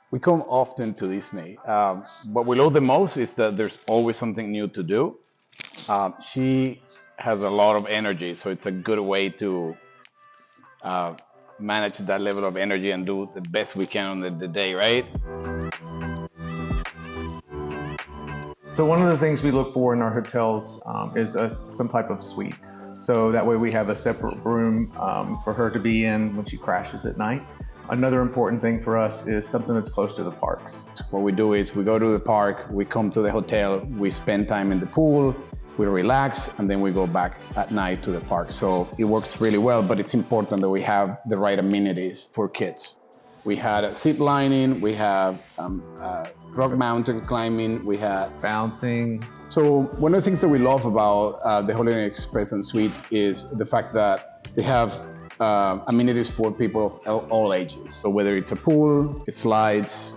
We come often to Disney. What we love the most is that there's always something new to do. She has a lot of energy, so it's a good way to uh, manage that level of energy and do the best we can on the day, right? So one of the things we look for in our hotels is some type of suite. So that way we have a separate room for her to be in when she crashes at night. Another important thing for us is something that's close to the parks. What we do is we go to the park, we come to the hotel, we spend time in the pool, we relax, and then we go back at night to the park. So it works really well, but it's important that we have the right amenities for kids. We had a zip lining, we have rock mountain climbing, we had Bouncing. So one of the things that we love about the Holiday Inn Express and Suites is the fact that they have amenities for people of all ages. So whether it's a pool, slides,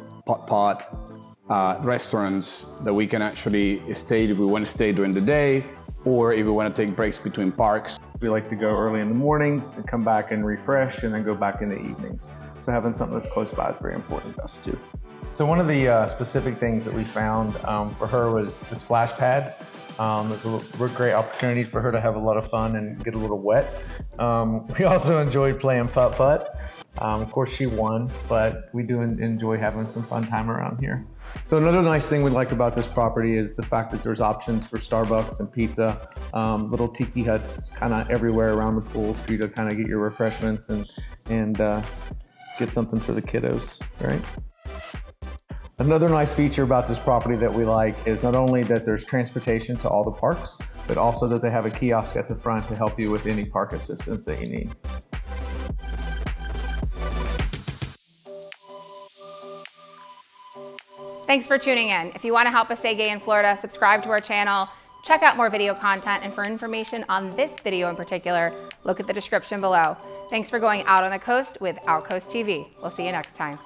restaurants that we can actually stay if we want to stay during the day, or if we want to take breaks between parks. We like to go early in the mornings and come back and refresh and then go back in the evenings. So having something that's close by is very important to us too. So one of the specific things that we found for her was the splash pad. There's a great opportunity for her to have a lot of fun and get a little wet. We also enjoyed playing putt-putt. Of course she won, but we do enjoy having some fun time around here. So another nice thing we like about this property is the fact that there's options for Starbucks and pizza, little tiki huts kind of everywhere around the pools for you to kind of get your refreshments and get something for the kiddos, right? Another nice feature about this property that we like is not only that there's transportation to all the parks, but also that they have a kiosk at the front to help you with any park assistance that you need. Thanks for tuning in. If you want to help us stay gay in Florida, subscribe to our channel, check out more video content, and for information on this video in particular, look at the description below. Thanks for going out on the coast with Out Coast TV. We'll see you next time.